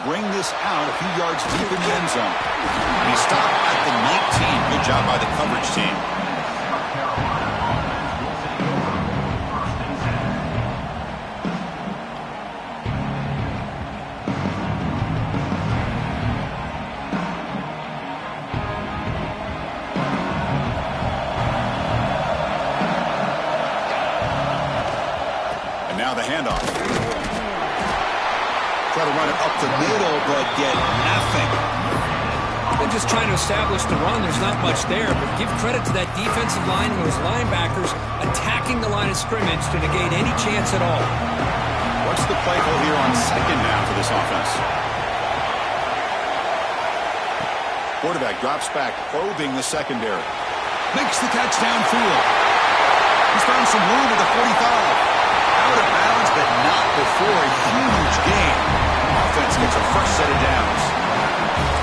bring this out a few yards deep in the end zone. And he stopped at the 19. Good job by the coverage team. Now the handoff. Try to run it up the middle, but get nothing. They're just trying to establish the run. There's not much there, but give credit to that defensive line and those linebackers attacking the line of scrimmage to negate any chance at all. What's the play call here on second down for this offense? Quarterback drops back, probing the secondary. Makes the catch downfield. He's found some room at the 45. Out of bounds, but not before a huge gain. Offense gets a fresh set of downs.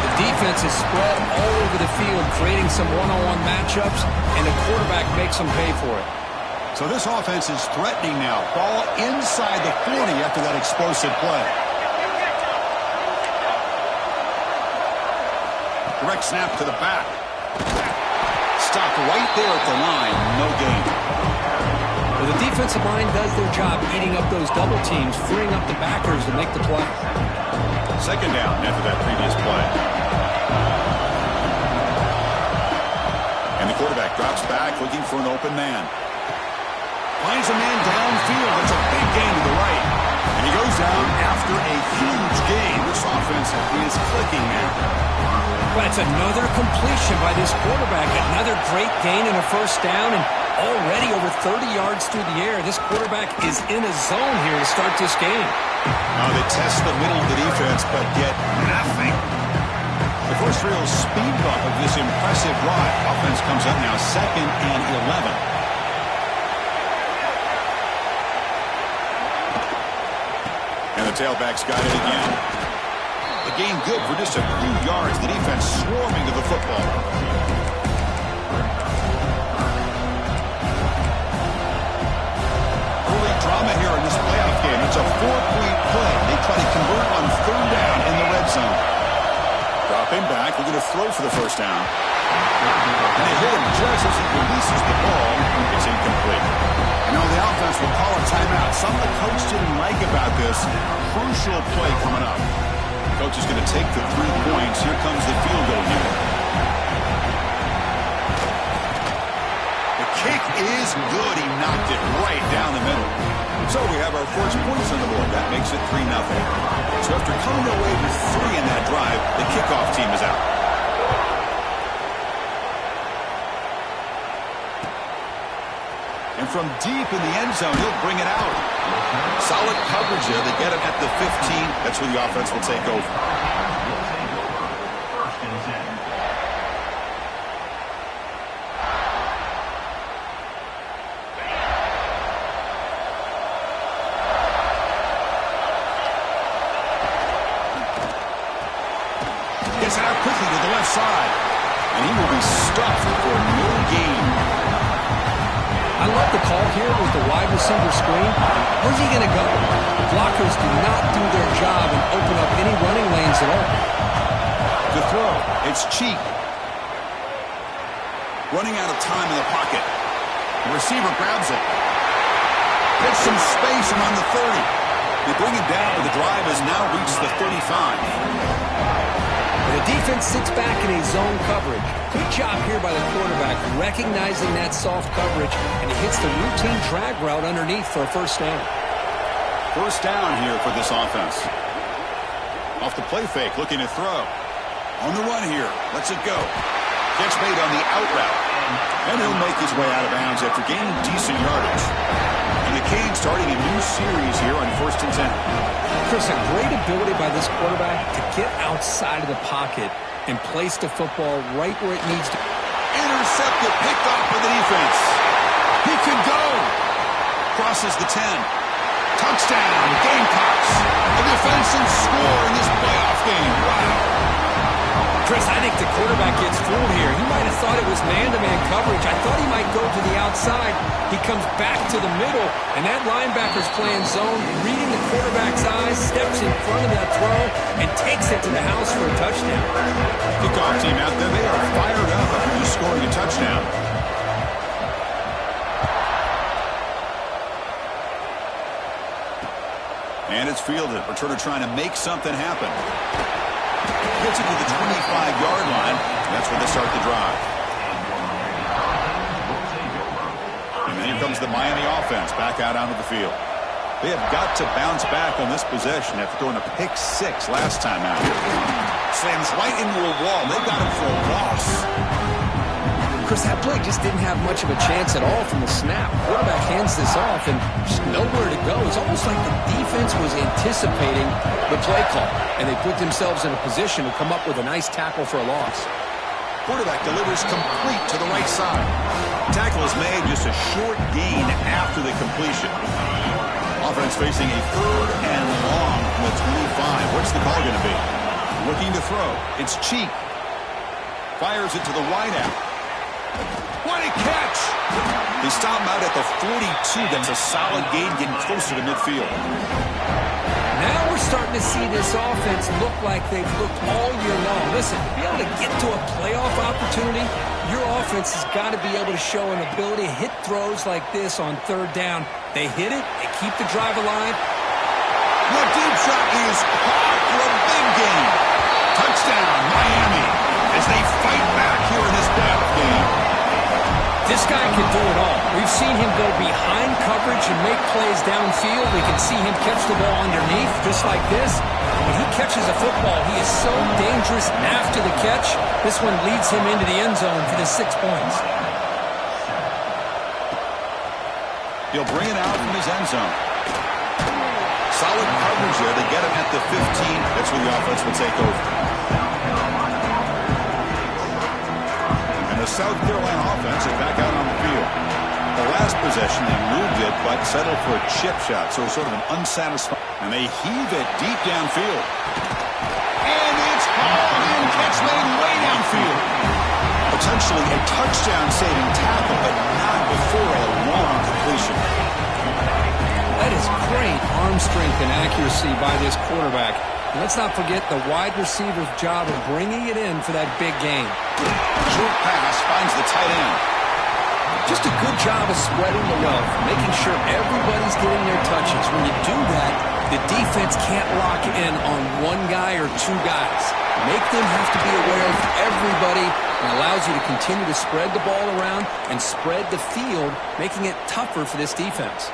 The defense is spread all over the field, creating some one-on-one matchups, and the quarterback makes them pay for it. So this offense is threatening now. Ball inside the 40 after that explosive play. Direct snap to the back. Stopped right there at the line. No gain. Well, the defensive line does their job eating up those double teams, freeing up the backers to make the play. Second down after that previous play. And the quarterback drops back looking for an open man. Finds a man downfield. That's a big gain to the right. And he goes down after a huge gain. This offense is clicking now. Well, it's another completion by this quarterback. Another great gain and a first down, and already over 30 yards through the air. This quarterback is in a zone here to start this game. Now they test the middle of the defense, but get nothing. The first real speed bump of this impressive drive. Offense comes up now 2nd and 11. And the tailback's got it again. The gain good for just a few yards. The defense swarming to the football. Early drama here in this playoff game. It's a 4-point play. They try to convert on third down in the red zone. Dropping back. We're going to throw for the first down. And they hit him just as he releases the ball. It's incomplete. You know, the offense will call a timeout. Something the coach didn't like about this. Crucial play coming up. Coach is going to take the 3 points. Here comes the field goal unit. The kick is good. He knocked it right down the middle. So we have our first points on the board. That makes it 3-0. So after coming away with 3 in that drive, the kickoff team is out. And from deep in the end zone, he'll bring it out. Solid coverage there. They get him at the 15. That's where the offense will take over. Gets it out quickly to the left side. And he will be stuffed for no gain. I love the call here with the wide receiver screen. Where's he going to go? Blockers do not do their job and open up any running lanes at all. To throw, it's cheap. Running out of time in the pocket. The receiver grabs it. Gets some space around the 30. They bring it down, but the drive has now reached the 35. The defense sits back in a zone coverage. Good job here by the quarterback, recognizing that soft coverage, and he hits the routine drag route underneath for a first down. First down here for this offense. Off the play fake, looking to throw. On the run here, lets it go. Catch made on the out route. And he'll make his way out of bounds after gaining decent yardage. And the Canes starting a new series here on 1st and 10. Chris, a great ability by this quarterback to get outside of the pocket and place the football right where it needs to. Intercepted, picked off by the defense. He can go. Crosses the 10. Touchdown, Gamecocks. A defensive score in this playoff game. Wow. Chris, I think the quarterback gets fooled here. He might have thought it was man-to-man coverage. I thought he might go to the outside. He comes back to the middle, and that linebacker's playing zone, reading the quarterback's eyes, steps in front of that throw, and takes it to the house for a touchdown. Kickoff team out there, they are fired up after just scoring a touchdown. And it's fielded. Returner trying to make something happen. Gets it to the 25-yard line. That's where they start the drive. And then here comes the Miami offense back out onto the field. They have got to bounce back on this possession after throwing a pick six last time out. Slams right into a wall. They got him for a loss. Chris, that play just didn't have much of a chance at all from the snap. Quarterback hands this off and just nowhere to go. It's almost like the defense was anticipating the play call, and they put themselves in a position to come up with a nice tackle for a loss. Quarterback delivers complete to the right side. Tackle is made, just a short gain after the completion. Offense facing a 3rd and long from the 25. What's the call going to be? Looking to throw. It's Cheek. Fires it to the wideout. What a catch! They stop him out at the 42. That's a solid gain, getting closer to midfield. Now we're starting to see this offense look like they've looked all year long. Listen, to be able to get to a playoff opportunity, your offense has got to be able to show an ability to hit throws like this on 3rd down. They hit it, they keep the drive alive. The deep shot is caught for a big gain. Touchdown, Miami, as they fight back here in this playoff game. This guy can do it all. We've seen him go behind coverage and make plays downfield. We can see him catch the ball underneath, just like this. When he catches a football, he is so dangerous after the catch. This one leads him into the end zone for the 6 points. He'll bring it out from his end zone. Solid coverage there. They get him at the 15. That's where the offense will take over. The South Carolina offense is back out on the field. The last possession, they moved it, but settled for a chip shot, so sort of an unsatisfying. And they heave it deep downfield. And it's hauled in, catch made way downfield. Potentially a touchdown-saving tackle, but not before a long completion. That is great arm strength and accuracy by this quarterback. And let's not forget the wide receiver's job of bringing it in for that big gain. Short pass finds the tight end. Just a good job of spreading the wealth, making sure everybody's getting their touches. When you do that, the defense can't lock in on one guy or 2 guys. Make them have to be aware of everybody, and allows you to continue to spread the ball around and spread the field, making it tougher for this defense.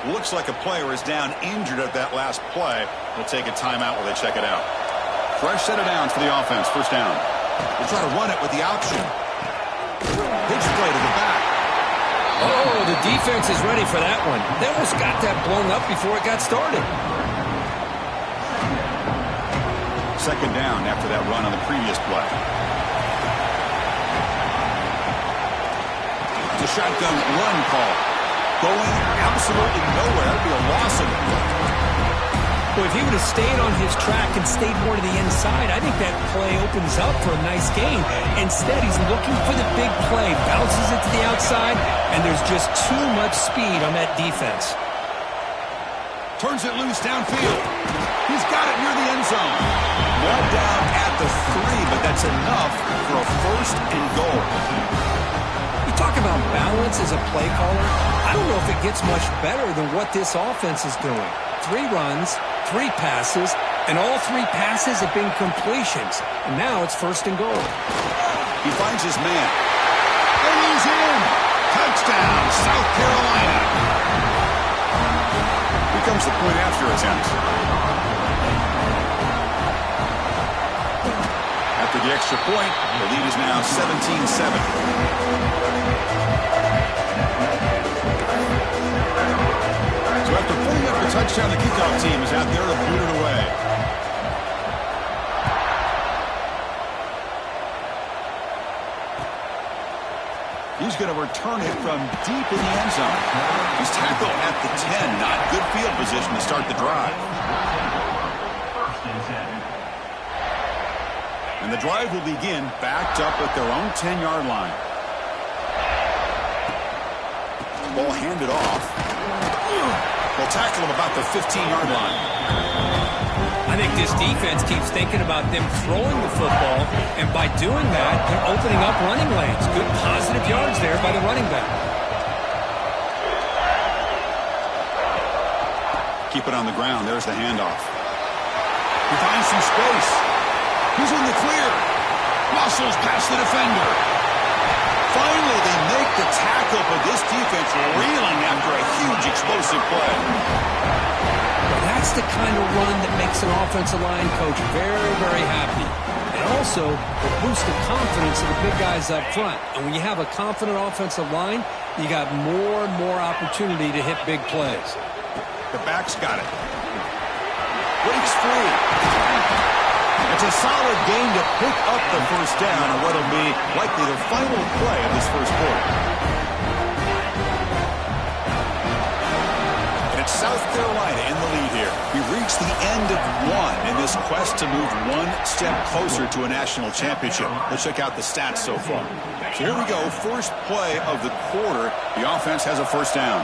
Looks like a player is down injured at that last play. They'll take a timeout while they check it out. Fresh set of downs for the offense. First down. They'll try to run it with the option. Pitch play to the back. Oh, the defense is ready for that one. They almost got that blown up before it got started. Second down after that run on the previous play. It's a shotgun run call. Going absolutely nowhere. That'd be a loss of it. Well, if he would have stayed on his track and stayed more to the inside, I think that play opens up for a nice gain. Instead, he's looking for the big play, bounces it to the outside, and there's just too much speed on that defense. Turns it loose downfield. He's got it near the end zone. Ball down at the 3, but that's enough for a 1st and goal. You talk about balance as a play caller. I don't know if it gets much better than what this offense is doing. 3 runs, 3 passes, and all 3 passes have been completions. And now it's 1st and goal. He finds his man. And he's in. Touchdown, South Carolina. Here comes the point after attempt. After the extra point, the lead is now 17-7. So after putting up the touchdown, the kickoff team is out there to boot it away. He's going to return it from deep in the end zone. He's tackled at the 10. Not good field position to start the drive. And the drive will begin backed up at their own 10-yard line. Ball handed off. They'll tackle him about the 15-yard line. I think this defense keeps thinking about them throwing the football, and by doing that, they're opening up running lanes. Good positive yards there by the running back. Keep it on the ground. There's the handoff. He finds some space. He's in the clear. Muscles past the defender. Finally, they make the tackle, but this defense reeling after a huge explosive play. That's the kind of run that makes an offensive line coach very, very happy. And also, will boost the confidence of the big guys up front. And when you have a confident offensive line, you got more and more opportunity to hit big plays. The back's got it. Breaks free. It's a solid gain to pick up the first down on what will be likely the final play of this first quarter. South Carolina in the lead here. We've reached the end of one in this quest to move one step closer to a national championship. Let's check out the stats so far. So here we go. First play of the quarter. The offense has a first down.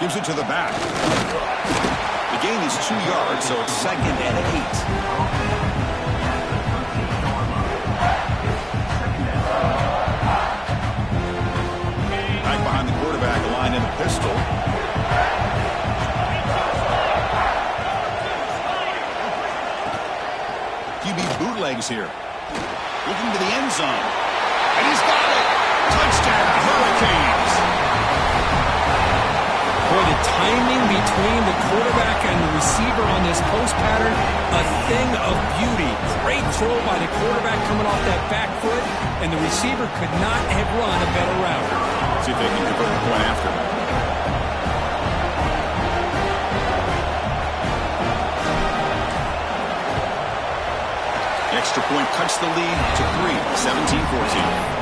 Gives it to the back. The gain is 2 yards, so it's 2nd and 8. Behind the quarterback, aligned in a pistol. QB bootlegs here. Looking to the end zone. And he's got it! Touchdown, Hurricanes! Boy, the timing between the quarterback and the receiver on this post pattern, a thing of beauty. Great throw by the quarterback coming off that back foot, and the receiver could not have run a better route. See if they can convert a point after. The extra point cuts the lead to 3, 17-14.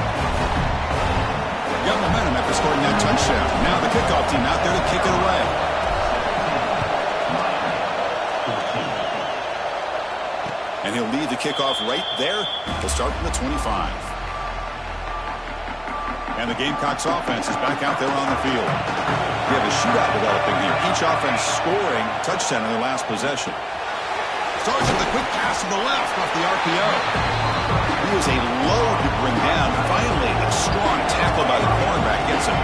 Got momentum after scoring that touchdown. Now the kickoff team out there to kick it away. And he'll lead the kickoff right there. He'll start from the 25. And the Gamecocks offense is back out there on the field. We have a shootout developing here. Each offense scoring a touchdown in their last possession. Starts with a quick pass to the left off the RPO. He was a load to bring down. Finally, a strong tackle by the cornerback gets him.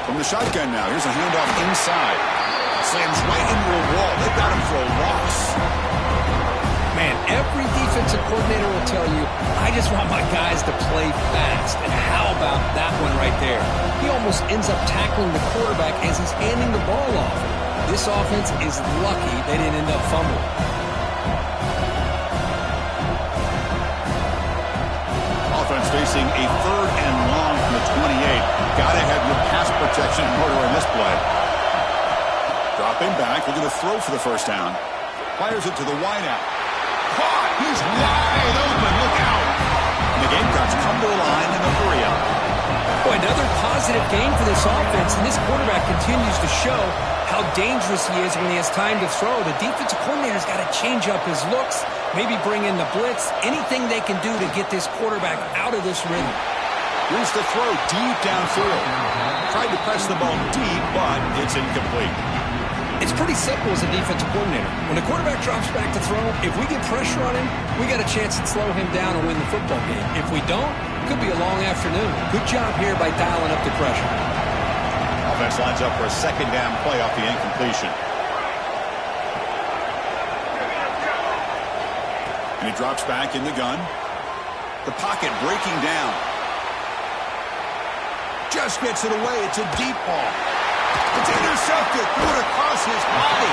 From the shotgun now, here's a handoff inside. Slams right into a wall. They've got him for a loss. Man, every defensive coordinator will tell you, I just want my guys to play fast. And how about that one right there? He almost ends up tackling the quarterback as he's handing the ball off. This offense is lucky they didn't end up fumbling. Offense facing a 3rd and long from the 28. Got to have your pass protection in order in this play. Dropping back, looking to throw for the first down. Fires it to the wideout. Caught! He's wide open. Look out! And the Gamecocks come to the line in the 3-up. Boy, another positive game for this offense, and this quarterback continues to show how dangerous he is when he has time to throw. The defensive coordinator's got to change up his looks, maybe bring in the blitz, anything they can do to get this quarterback out of this rhythm. Here's the throw deep downfield. Tried to press the ball deep, but it's incomplete. It's pretty simple as a defensive coordinator. When the quarterback drops back to throw, if we get pressure on him, we got a chance to slow him down and win the football game. If we don't, it could be a long afternoon. Good job here by dialing up the pressure. Offense lines up for a 2nd down play off the incompletion. And he drops back in the gun. The pocket breaking down. Just gets it away. It's a deep ball. It's intercepted. Threw it across his body.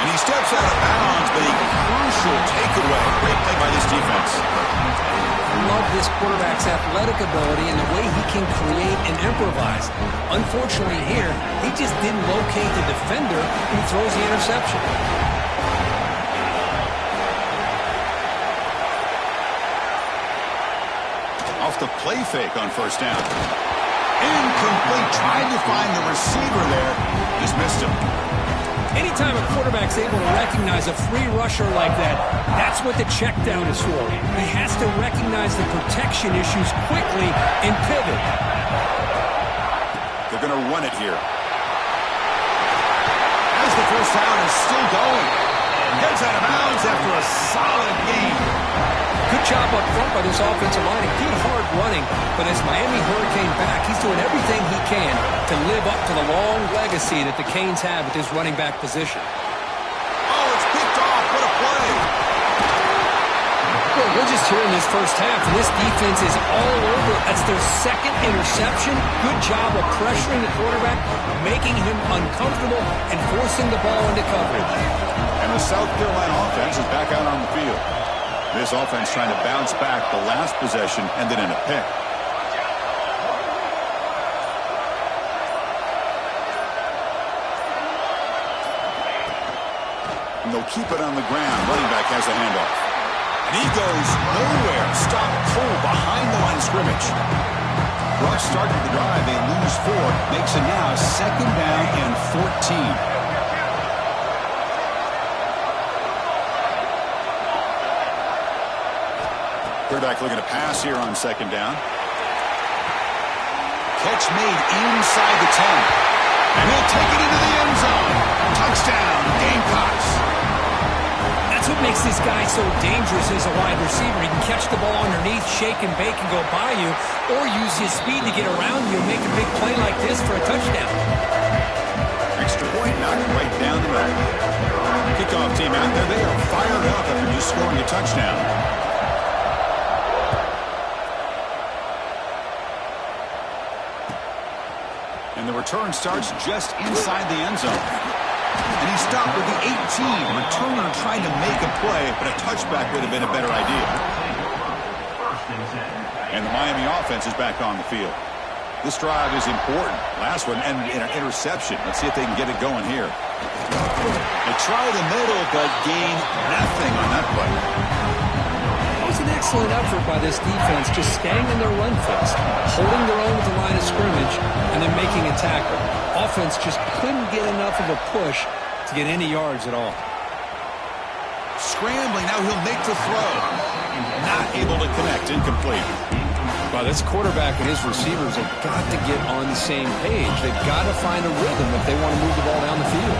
And he steps out of bounds, but a crucial takeaway. Great play by this defense. I love this quarterback's athletic ability and the way he can create and improvise. Unfortunately here, he just didn't locate the defender who throws the interception. Off the play fake on first down. Incomplete. Trying to find the receiver there. Just missed him. Anytime a quarterback's able to recognize a free rusher like that, that's what the check down is for. He has to recognize the protection issues quickly and pivot. They're going to run it here. As the first down is still going. Gets out of bounds after a solid game. Good job up front by this offensive line and good hard running. But as Miami Hurricane back, he's doing everything he can to live up to the long legacy that the Canes have at this running back position. Oh, it's picked off. What a play. Well, we're just here in this first half, and this defense is all over. That's their second interception. Good job of pressuring the quarterback, making him uncomfortable, and forcing the ball into coverage. And the South Carolina offense is back out on the field. This offense trying to bounce back. The last possession ended in a pick. And they'll keep it on the ground. Running back has a handoff. And he goes nowhere. Stop cold behind the line of scrimmage. Rough start to the drive. They lose 4. Makes it now 2nd down and 14. Quarterback looking to pass here on 2nd down. Catch made inside the 10. And he'll take it into the end zone. Touchdown, Gamecocks. That's what makes this guy so dangerous as a wide receiver. He can catch the ball underneath, shake and bake and go by you, or use his speed to get around you and make a big play like this for a touchdown. Extra point knocked right down the middle. Kickoff team out there. They are fired up after just scoring a touchdown. And the return starts just inside the end zone. And he stopped with the 18. Returner trying to make a play, but a touchback would have been a better idea. And the Miami offense is back on the field. This drive is important. Last one ended in an interception. Let's see if they can get it going here. They try the middle, but gain nothing on that play. It was an excellent effort by this defense, just staying in their run first, holding their own with the line of scrimmage, and then making a tackle. Offense just couldn't get enough of a push to get any yards at all. Scrambling, now he'll make the throw. Not able to connect, incomplete. Well, this quarterback and his receivers have got to get on the same page. They've got to find a rhythm if they want to move the ball down the field.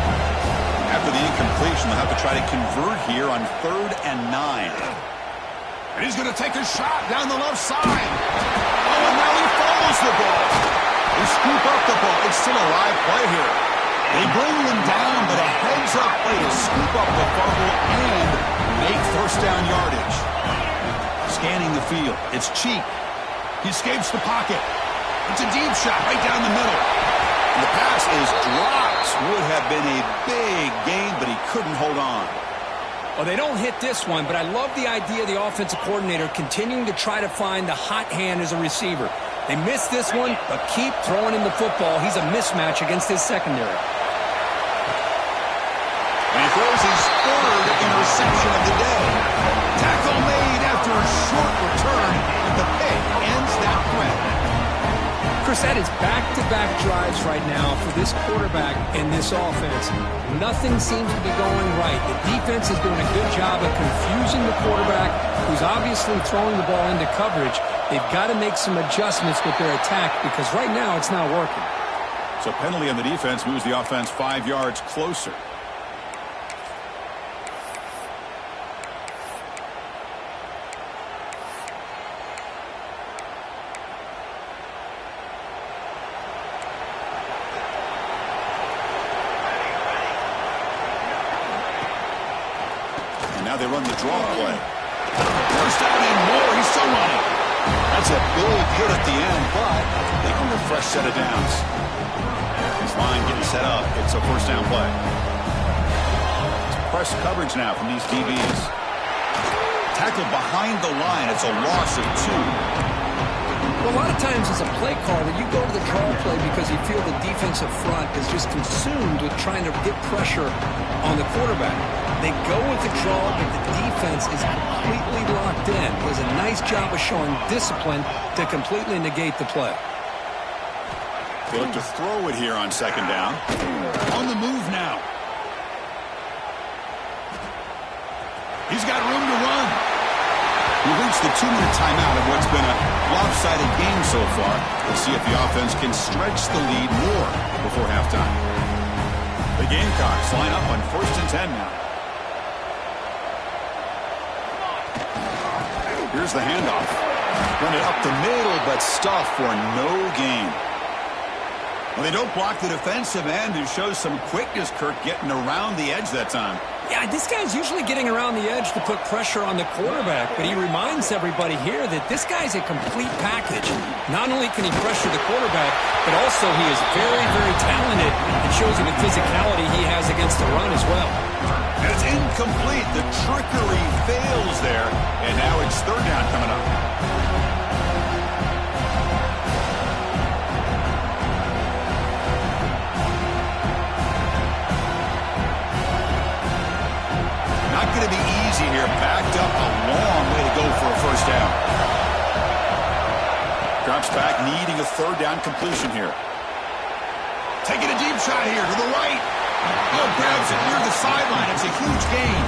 After the incompletion, they'll have to try to convert here on 3rd and 9. And he's going to take a shot down the left side. Oh, and now he follows the ball. They scoop up the ball. It's still a live play here. They bring them down, but a heads-up play to scoop up the fumble and make first down yardage. Scanning the field. It's Cheek. He escapes the pocket. It's a deep shot right down the middle. And the pass is dropped. Would have been a big gain, but he couldn't hold on. Well, they don't hit this one, but I love the idea of the offensive coordinator continuing to try to find the hot hand as a receiver. They missed this one, but keep throwing him the football. He's a mismatch against his secondary. And he throws his 3rd interception of the day. Tackle made after a short return, and the pick ends that threat. Chris, that is back-to-back drives right now for this quarterback and this offense. Nothing seems to be going right. The defense is doing a good job of confusing the quarterback, who's obviously throwing the ball into coverage. They've got to make some adjustments with their attack because right now it's not working. So penalty on the defense moves the offense 5 yards closer. Now they run the draw play. First down and more. He's still running. That's a big hit at the end, but they earn a fresh set of downs. This line getting set up. It's a first down play. It's press coverage now from these DBs. Tackled behind the line. It's a loss of 2. Well, a lot of times as a play caller, you go to the draw play because you feel the defensive front is just consumed with trying to get pressure on the quarterback. They go with the draw, but the defense is completely locked in. Does a nice job of showing discipline to completely negate the play. They look to throw it here on second down. On the move now. He's got room to run. We've reached the 2-minute timeout of what's been a lopsided game so far. We'll see if the offense can stretch the lead more before halftime. The Gamecocks line up on 1st and 10 now. Here's the handoff. Run it up the middle, but stuffed for no gain. Well, they don't block the defensive end, who shows some quickness, Kirk, getting around the edge that time. Yeah, this guy's usually getting around the edge to put pressure on the quarterback, but he reminds everybody here that this guy's a complete package. Not only can he pressure the quarterback, but also he is very, very talented and shows you the physicality he has against the run as well. And it's incomplete. The trickery fails there, and now it's third down coming up. Not going to be easy here. Backed up a long way to go for a first down. Drops back, needing a third down completion here. Taking a deep shot here to the right. Oh, grabs it near the sideline. It's a huge gain.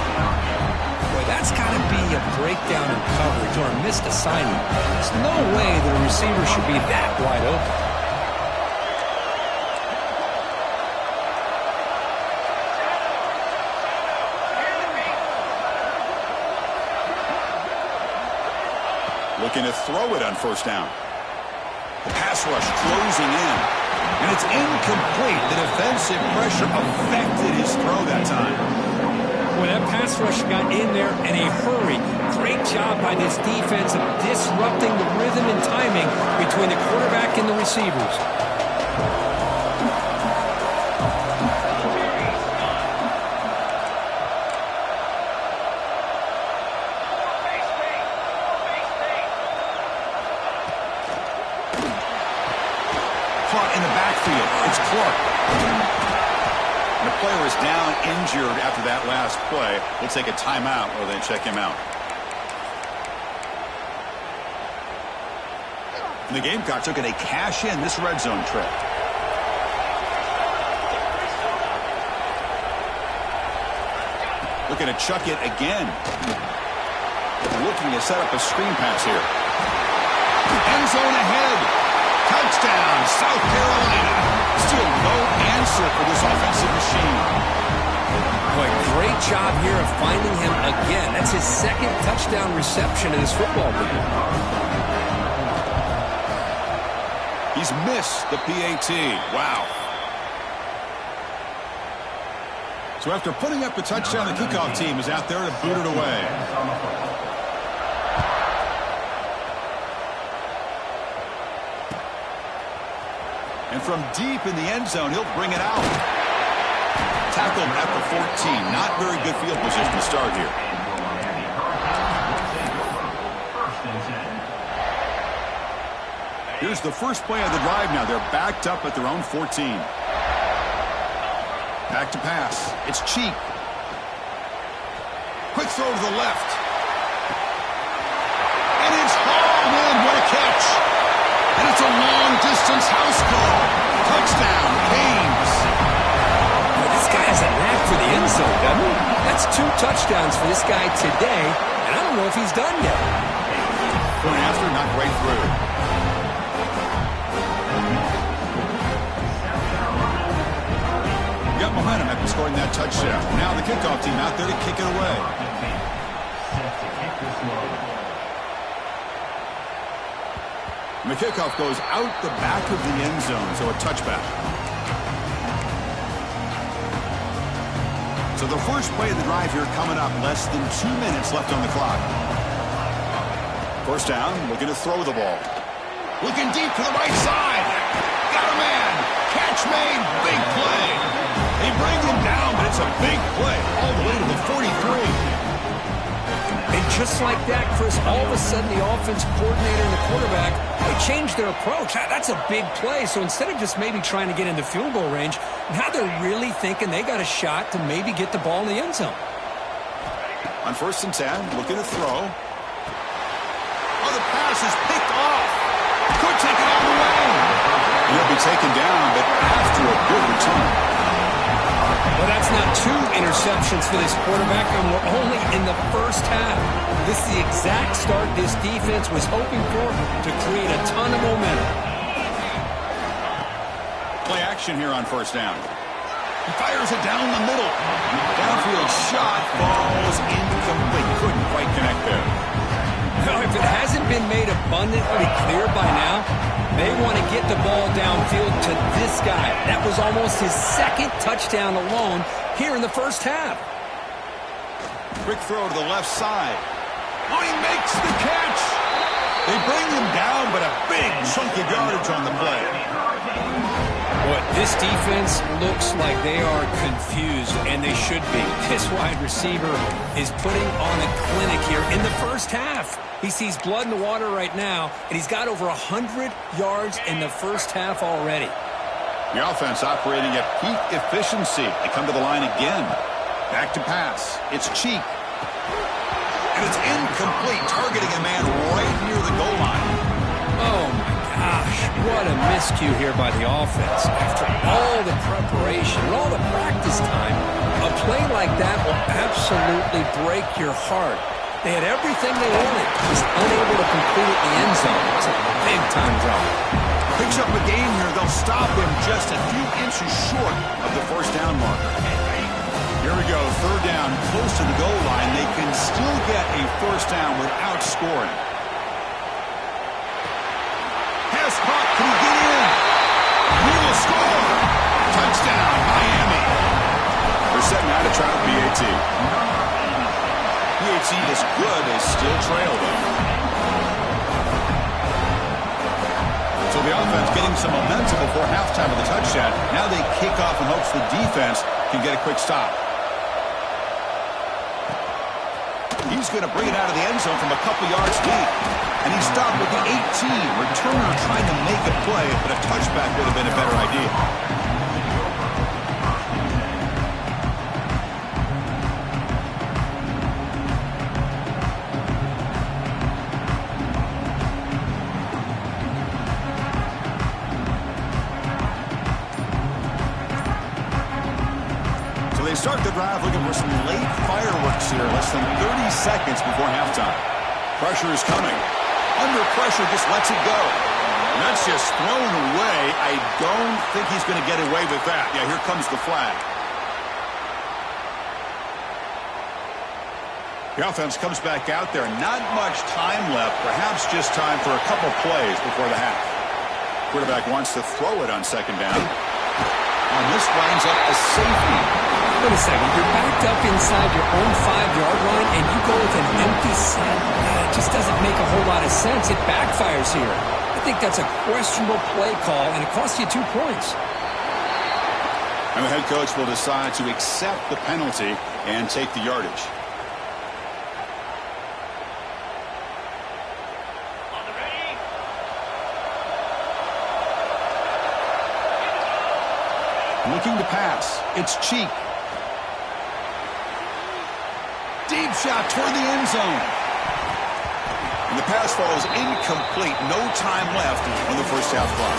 Boy, that's got to be a breakdown in coverage or a missed assignment. There's no way the receiver should be that wide open. Looking to throw it on first down. The pass rush closing in. And it's incomplete. The defensive pressure affected his throw that time. Boy, that pass rush got in there in a hurry. Great job by this defense of disrupting the rhythm and timing between the quarterback and the receivers. In the backfield, it's Clark. And the player is down injured after that last play. We'll take a timeout while they check him out. And the Gamecocks are going to cash in this red zone trip. Looking to chuck it again. Looking to set up a screen pass here. End zone ahead. Touchdown, South Carolina. Still no answer for this offensive machine. Boy, great job here of finding him again. That's his second touchdown reception in this football game. He's missed the PAT. Wow. So after putting up a touchdown, the kickoff team is out there to boot it away. And from deep in the end zone, he'll bring it out. Tackled at the 14. Not very good field position to start here. Here's the first play of the drive now. They're backed up at their own 14. Back to pass. It's Cheek. Quick throw to the left. And it's hauled in. What a catch. And it's a long-distance house call. Touchdown, Canes. This guy has a knack for the end zone, doesn't he? That's 2 touchdowns for this guy today, and I don't know if he's done yet. Point after, not right through. Got momentum after scoring that touchdown. Now the kickoff team out there to kick it away. The kickoff goes out the back of the end zone, so a touchback. So the first play of the drive here coming up, less than 2 minutes left on the clock. First down, looking to throw the ball. Looking deep to the right side. Got a man. Catch made. Big play. They bring him down, but it's a big play all the way to the 43. And just like that, Chris, all of a sudden the offense coordinator and the quarterback, they changed their approach. That's a big play. So instead of just maybe trying to get into field goal range, now they're really thinking they got a shot to maybe get the ball in the end zone. On 1st and 10, looking to throw. Oh, the pass is picked off. Could take it all the way. He'll be taken down, but after a good return. Well, that's not 2 interceptions for this quarterback, and we're only in the first half. This is the exact start this defense was hoping for to create a ton of momentum. Play action here on first down. He fires it down the middle. Downfield shot falls incomplete. Couldn't quite connect there. Now, if it hasn't been made abundantly clear by now, they want to get the ball downfield to this guy. That was almost his 2nd touchdown alone here in the first half. Quick throw to the left side. Oh, he makes the catch. They bring him down, but a big chunk of yardage on the play. But this defense looks like they are confused, and they should be. This wide receiver is putting on a clinic here in the first half. He sees blood in the water right now, and he's got over 100 yards in the first half already. The offense operating at peak efficiency. They come to the line again. Back to pass. It's Cheek. And it's incomplete, targeting a man right near the goal line. Oh, my gosh. What a miscue here by the offense. After all the preparation and all the practice time, a play like that will absolutely break your heart. They had everything they wanted, just unable to complete it in the end zone. It's a big-time drop. Picks up a game here. They'll stop him just a few inches short of the first down marker. Here we go, third down, close to the goal line. They can still get a first down without scoring. Pass caught. Can he get in? He will score. Touchdown, Miami. They're setting out to try the PAT. PAT is good. They still trail, though. So the offense getting some momentum before halftime of the touchdown. Now they kick off in hopes the defense can get a quick stop. He's going to bring it out of the end zone from a couple yards deep. And he stopped with the 18. Returner trying to make a play, but a touchback would have been a better idea. They start the drive looking for some late fireworks here, less than 30 seconds before halftime. Pressure is coming. Under pressure, just lets it go. And that's just thrown away. I don't think he's going to get away with that. Yeah, here comes the flag. The offense comes back out there. Not much time left. Perhaps just time for a couple plays before the half. Quarterback wants to throw it on second down. And this winds up a safety. Wait a second, you're backed up inside your own 5-yard line and you go with an empty set. It just doesn't make a whole lot of sense. It backfires here. I think that's a questionable play call, and it costs you 2 points. And the head coach will decide to accept the penalty and take the yardage. Looking to pass. It's Cheek. Deep shot toward the end zone. And the pass falls incomplete. No time left on the first half clock.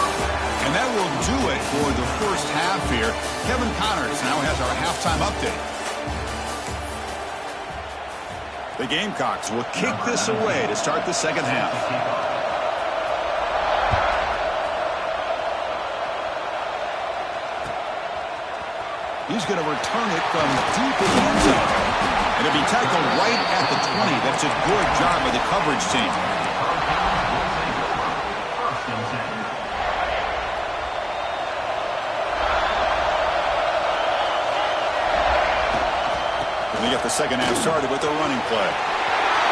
And that will do it for the first half here. Kevin Connors now has our halftime update. The Gamecocks will kick this away to start the second half. He's going to return it from deep in the end zone. And it'll be tackled right at the 20. That's a good job by the coverage team. And they get the second half started with their running play.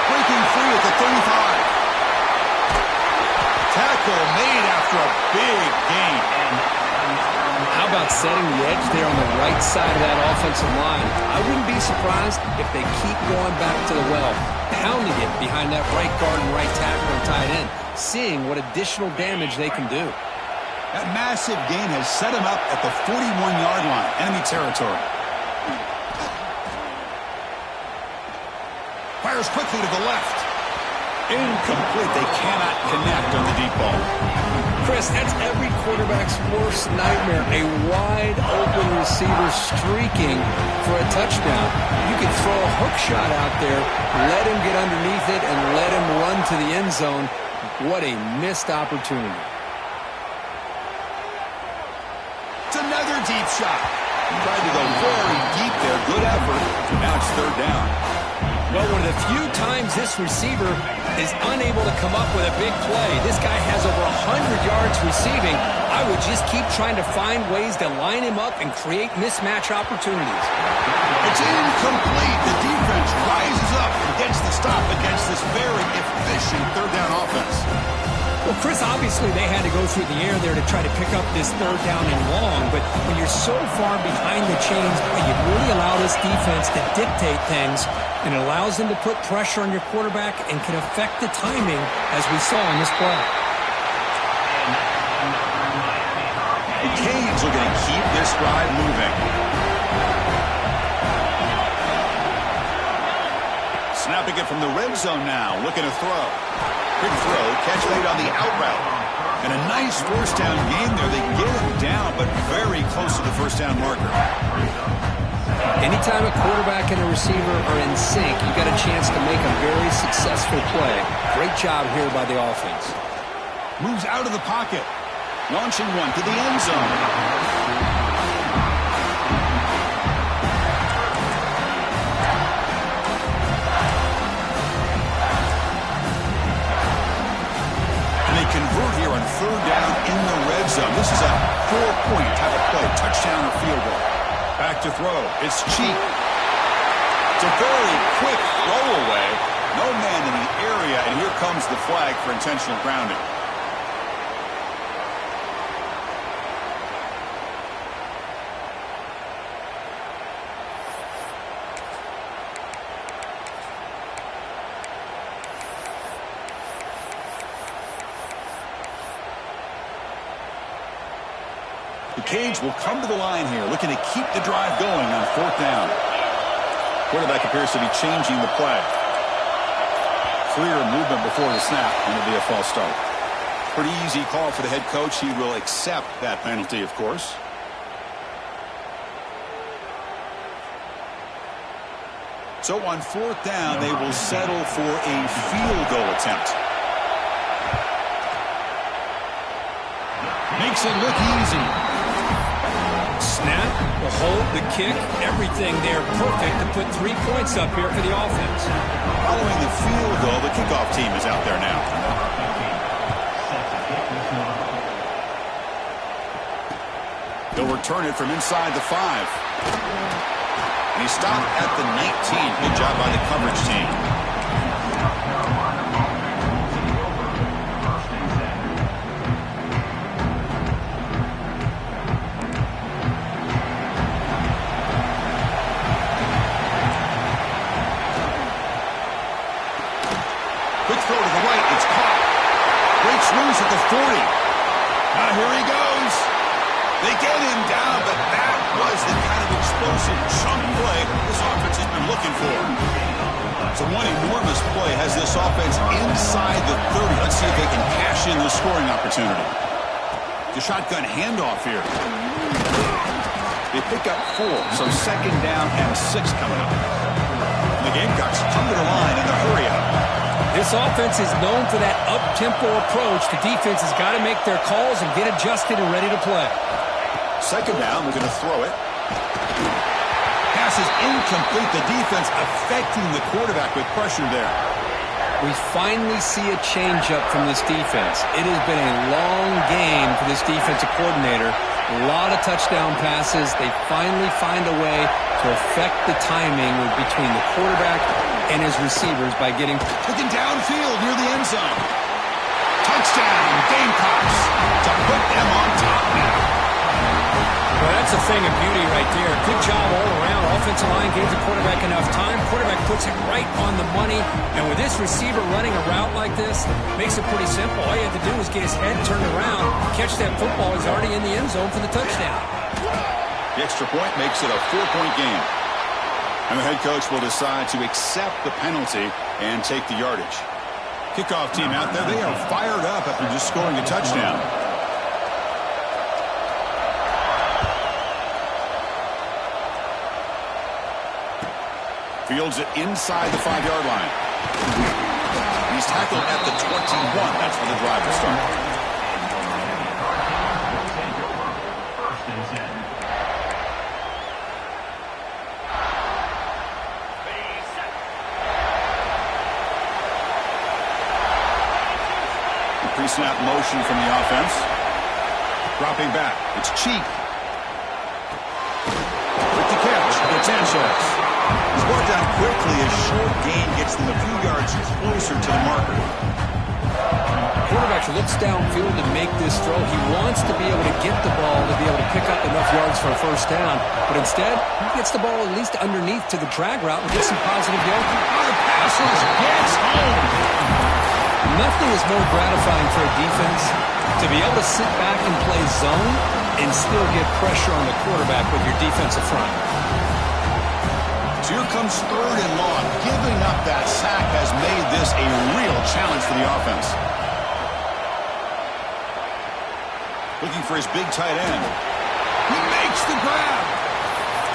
Breaking free at the 35. Tackle made after a big gain. How about setting the edge there on the right side of that offensive line? I wouldn't be surprised if they keep going back to the well, pounding it behind that right guard and right tackle and tight end, seeing what additional damage they can do. That massive gain has set him up at the 41-yard line, enemy territory. Fires quickly to the left. Incomplete. They cannot connect on the deep ball. Chris, that's every quarterback's worst nightmare. A wide-open receiver streaking for a touchdown. You can throw a hook shot out there, let him get underneath it, and let him run to the end zone. What a missed opportunity. It's another deep shot. Tried to go very deep there. Good effort. Now it's third down. Well, one of the few times this receiver is unable to come up with a big play. This guy has over 100 yards receiving. I would just keep trying to find ways to line him up and create mismatch opportunities. It's incomplete. The defense rises up and gets the stop against this very efficient third down offense. Well, Chris, obviously they had to go through the air there to try to pick up this third down and long, but when you're so far behind the chains, you really allow this defense to dictate things, and it allows them to put pressure on your quarterback and can affect the timing, as we saw in this play. The Canes are going to keep this drive moving. Snapping it from the red zone now, looking to throw. Quick throw, catch made on the out route. And a nice first down game there. They get him down, but very close to the first down marker. Anytime a quarterback and a receiver are in sync, you got a chance to make a very successful play. Great job here by the offense. Moves out of the pocket. Launching one to the end zone. Convert here on third down in the red zone. This is a 4-point type of play, touchdown or field goal. Back to throw. It's Cheek. It's a very quick throw away. No man in the area, and here comes the flag for intentional grounding. The Canes will come to the line here, looking to keep the drive going on fourth down. Quarterback appears to be changing the play. Clear movement before the snap, and it'll be a false start. Pretty easy call for the head coach. He will accept that penalty, of course. So on fourth down, they will settle for a field goal attempt. Makes it look easy. Snap, the hold, the kick, everything there perfect to put 3 points up here for the offense. Following the field goal, the kickoff team is out there now. They'll return it from inside the 5. And he stopped at the 19. Good job by the coverage team. Loose at the 40. Now here he goes. They get him down, but that was the kind of explosive chunk play this offense has been looking for. So one enormous play has this offense inside the 30. Let's see if they can cash in the scoring opportunity. The shotgun handoff here. They pick up 4, so second down and 6 coming up. The Gamecocks come to the line in the hurry up. This offense is known for that up-tempo approach. The defense has got to make their calls and get adjusted and ready to play. Second down, they're going to throw it. Pass is incomplete. The defense affecting the quarterback with pressure there. We finally see a change-up from this defense. It has been a long game for this defensive coordinator. A lot of touchdown passes. They finally find a way to affect the timing between the quarterback and his receivers by getting... Looking downfield near the end zone. Touchdown, Gamecocks, to put them on top now. Well, that's a thing of beauty right there. Good job all around. Offensive line gave the quarterback enough time. Quarterback puts it right on the money. And with this receiver running a route like this, makes it pretty simple. All you have to do is get his head turned around, catch that football. He's already in the end zone for the touchdown. The extra point makes it a 4-point game. And the head coach will decide to accept the penalty and take the yardage. Kickoff team out there, they are fired up after just scoring a touchdown. Fields it inside the 5-yard line. He's tackled at the 21. That's where the drive will start. Pre-snap motion from the offense. Dropping back. It's Cheek. With the catch. It's Sanchez. He's brought down quickly as short gain gets them a few yards closer to the marker. Quarterback looks downfield to make this throw. He wants to be able to get the ball to be able to pick up enough yards for a first down. But instead, he gets the ball at least underneath to the drag route and gets some positive yards. The passes gets home. Nothing is more gratifying for a defense to be able to sit back and play zone and still get pressure on the quarterback with your defensive front. So here comes 3rd and long. Giving up that sack has made this a real challenge for the offense. Looking for his big tight end. He makes the grab.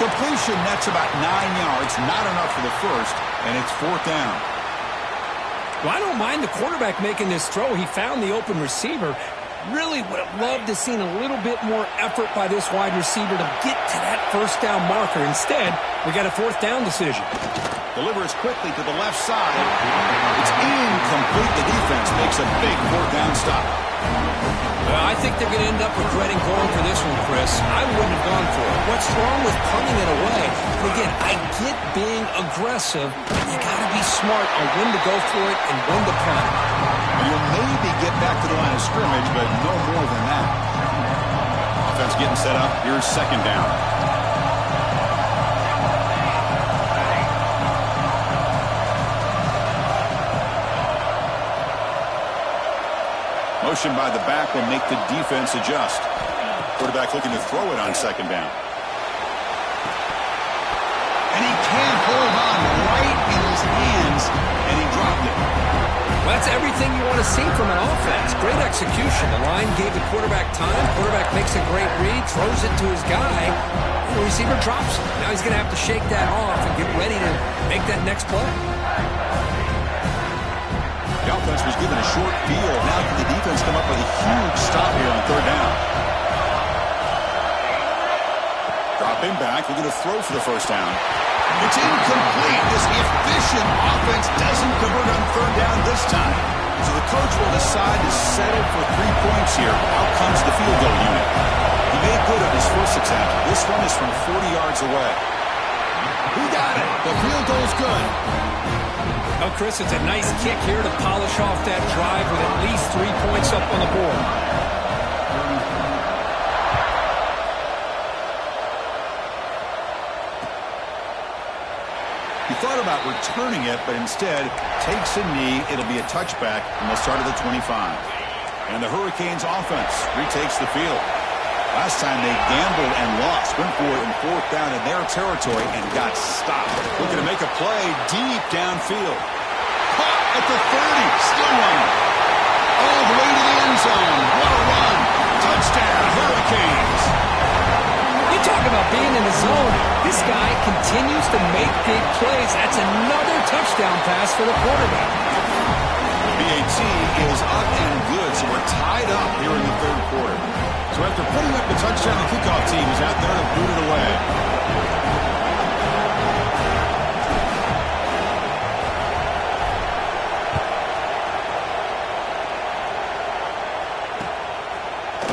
Completion, that's about 9 yards. Not enough for the first, and it's 4th down. Well, I don't mind the quarterback making this throw. He found the open receiver. Really would have loved to seen a little bit more effort by this wide receiver to get to that first down marker. Instead, we got a 4th down decision. Delivers quickly to the left side. It's incomplete. The defense makes a big 4th down stop. Well, I think they're going to end up regretting going for this one, Chris. I wouldn't have gone for it. What's wrong with punting it away? But again, I get being aggressive, but you got to be smart on when to go for it and when to punt. You'll maybe get back to the line of scrimmage, but no more than that. Offense getting set up. Here's 2nd down. Motion by the back will make the defense adjust. Quarterback looking to throw it on 2nd down. And he can't hold on right in his hands, and he dropped it. Well, that's everything you want to see from an offense. Great execution. The line gave the quarterback time. Quarterback makes a great read, throws it to his guy. The receiver drops it. Now he's going to have to shake that off and get ready to make that next play. The offense was given a short field. Now can the defense come up with a huge stop here on 3rd down? Dropping back, looking to throw for the first down. It's incomplete. This efficient offense doesn't convert on 3rd down this time. So the coach will decide to settle for 3 points here. Out comes the field goal unit. He made good on his first attempt. This one is from 40 yards away. He got it. The field goal's good. Oh, Chris, it's a nice kick here to polish off that drive with at least 3 points up on the board. He thought about returning it, but instead takes a knee. It'll be a touchback, and they'll start at the 25. And the Hurricanes offense retakes the field. Last time they gambled and lost. Went for it in 4th down in their territory and got stopped. Looking to make a play deep downfield. Caught at the 30. Still running. All the way to the end zone. What a run. Touchdown, Hurricanes. You talk about being in the zone. This guy continues to make big plays. That's another touchdown pass for the quarterback. BAT is up and good, so we're tied up here in the 3rd quarter. So after putting up the touchdown, the kickoff team is out there to boot it away.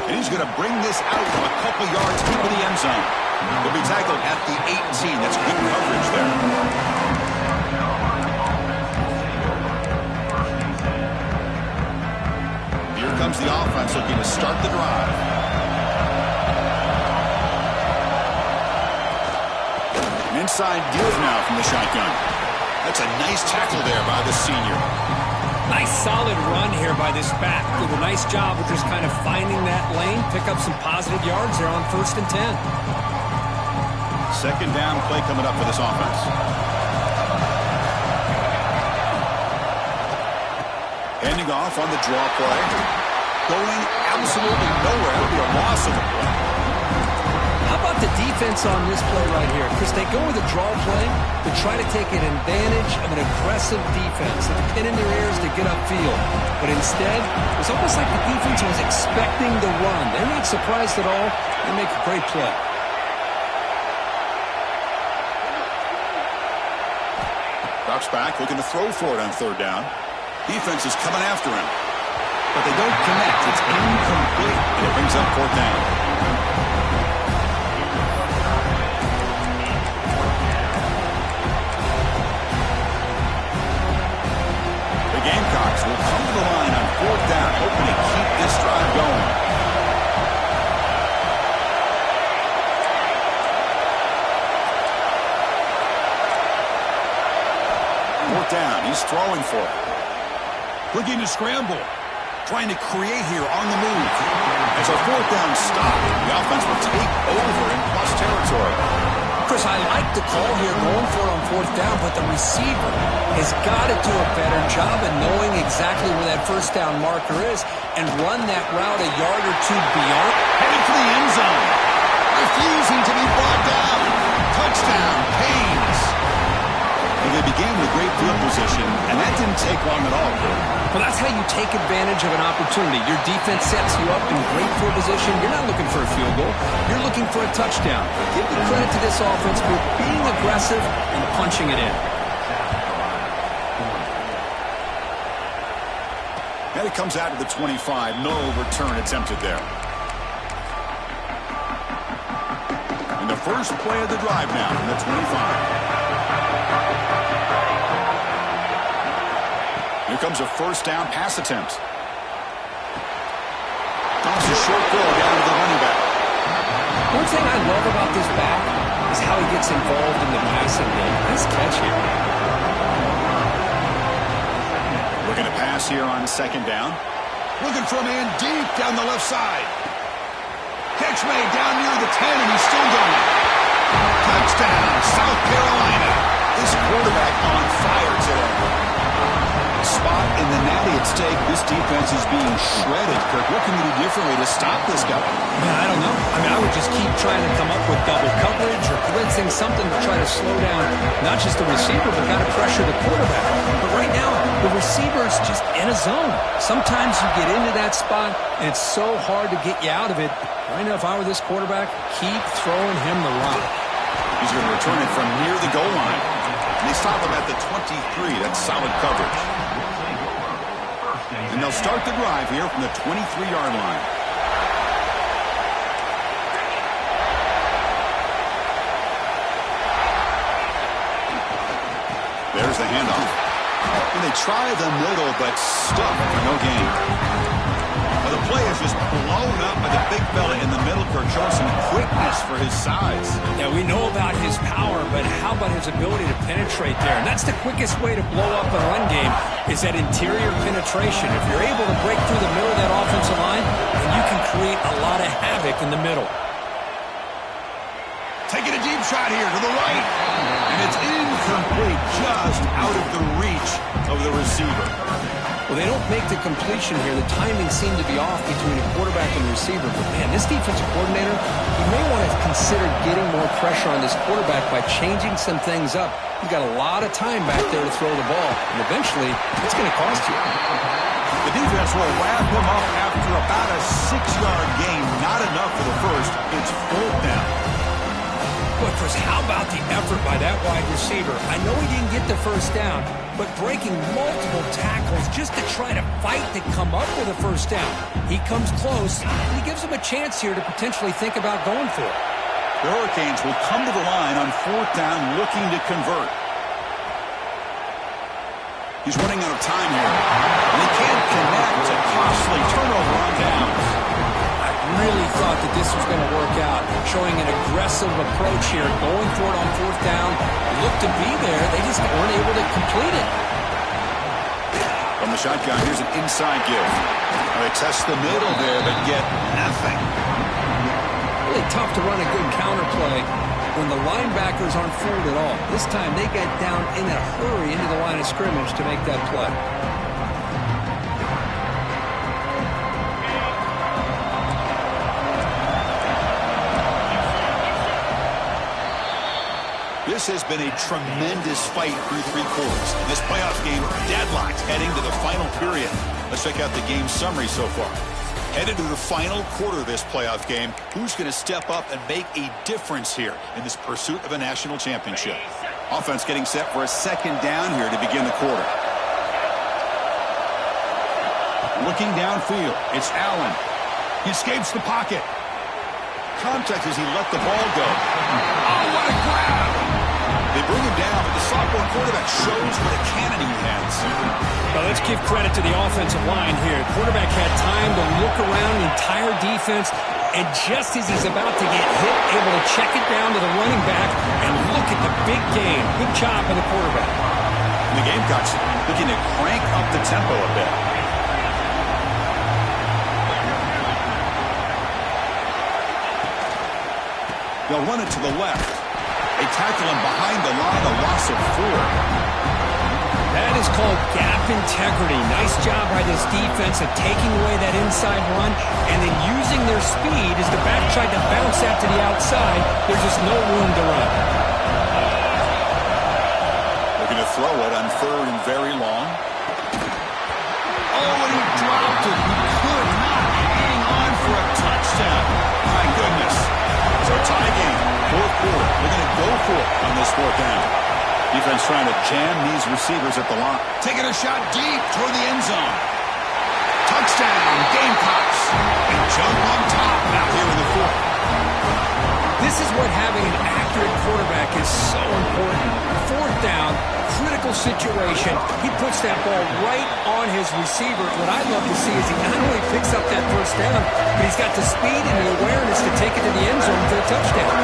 And he's going to bring this out from a couple yards deep in the end zone. He'll be tackled at the 18. That's good coverage there. Here comes the offense looking to start the drive. Inside deal now from the shotgun. That's a nice tackle there by the senior. Nice solid run here by this back. Did a nice job of just kind of finding that lane, pick up some positive yards there on 1st and 10. 2nd down play coming up for this offense. Handing off on the draw play. Going absolutely nowhere. It'll be a loss of the play. How about the defense on this play right here, because they go with a draw play to try to take an advantage of an aggressive defense. They pin in their ears to get upfield. But instead, it was almost like the defense was expecting the run. They're not surprised at all. They make a great play. Drops back, looking to throw for it on third down. Defense is coming after him, but they don't connect. It's incomplete, and it brings up fourth down. The Gamecocks will come to the line on fourth down, hoping to keep this drive going. Fourth down, he's throwing for it. Looking to scramble. Trying to create here on the move. It's a fourth down stop. The offense will take over in plus territory. Chris, I like the call here going for it on fourth down, but the receiver has got to do a better job of knowing exactly where that first down marker is and run that route a yard or two beyond. Headed for the end zone. Refusing to be brought down. Touchdown, Canes. Well, they began with great field position, and that didn't take long at all. Well, that's how you take advantage of an opportunity. Your defense sets you up in great field position. You're not looking for a field goal. You're looking for a touchdown. Give the credit to this offense for being aggressive and punching it in. And it comes out to the 25. No return attempted there. And the first play of the drive now from the 25. Here comes a first down pass attempt. Toss a short throw down to the running back. One thing I love about this back is how he gets involved in the passing game. Nice catch here. Looking to pass here on second down. Looking for a man deep down the left side. Catch made down near the 10, and he's still going. Touchdown, South Carolina. This quarterback on fire today. Spot in the natty at stake. This defense is being shredded. Kirk, what can you do differently to stop this guy? Man, I don't know. I mean, I would just keep trying to come up with double coverage or blitzing, something to try to slow down not just the receiver, but got to pressure the quarterback. But right now, the receiver is just in a zone. Sometimes you get into that spot, and it's so hard to get you out of it. Right now, if I were this quarterback, keep throwing him the rock. He's going to return it from near the goal line. And they stop him at the 23. That's solid coverage. And they'll start the drive here from the 23-yard line. There's the handoff. And they try the middle, but stuck for no gain. Well, the play is just blown up by the big fella in the middle. Kirk showing some quickness for his size. Yeah, we know about his power, but how about his ability to penetrate there? And that's the quickest way to blow up a run game is that interior penetration. If you're able to break through the middle of that offensive line, then you can create a lot of havoc in the middle. Taking a deep shot here to the right. And it's incomplete, just out of the reach of the receiver. Well, they don't make the completion here. The timing seemed to be off between a quarterback and receiver. But, man, this defensive coordinator, he may want to consider getting more pressure on this quarterback by changing some things up. He's got a lot of time back there to throw the ball. And eventually, it's going to cost you. The defense will wrap him up after about a 6-yard gain. Not enough for the first. It's fourth down. Boy, Chris, how about the effort by that wide receiver? I know he didn't get the first down, but breaking multiple tackles just to try to fight to come up with a first down. He comes close, and he gives him a chance here to potentially think about going for it. The Hurricanes will come to the line on fourth down looking to convert. He's running out of time here, and he can't connect. A costly turnover on downs. Really thought that this was going to work out, showing an aggressive approach here, going for it on fourth down. Looked to be there, they just weren't able to complete it. From the shotgun, here's an inside give. They test the middle there, but get nothing. Really tough to run a good counter play when the linebackers aren't fooled at all. This time they get down in a hurry into the line of scrimmage to make that play. This has been a tremendous fight through 3 quarters. This playoff game deadlocked heading to the final period. Let's check out the game summary so far. Headed to the final quarter of this playoff game, who's going to step up and make a difference here in this pursuit of a national championship? Offense getting set for a second down here to begin the quarter. Looking downfield, it's Allen. He escapes the pocket. Contact as he let the ball go. Oh, what a grab! They bring him down, but the sophomore quarterback shows what a cannon he has. Well, let's give credit to the offensive line here. The quarterback had time to look around the entire defense, and just as he's about to get hit, able to check it down to the running back, and look at the big game. Good job by the quarterback. And the Gamecocks looking to crank up the tempo a bit. They'll run it to the left. They tackle him behind the line, a loss of 4. That is called gap integrity. Nice job by this defense of taking away that inside run and then using their speed as the back tried to bounce out to the outside. There's just no room to run. Looking to throw it on 3rd and very long. Oh, and he dropped it. He could not hang on for a touchdown. My goodness. So tie game, 4th quarter. They're going to go for it on this 4th down. Defense trying to jam these receivers at the line. Taking a shot deep toward the end zone. Touchdown, Gamecocks. And jump on top now here in the 4th. This is what having an accurate quarterback is so important. 4th down, critical situation. He puts that ball right on his receiver. What I'd love to see is he not only picks up that 1st down, but he's got the speed and the awareness to take it to the end zone for a touchdown.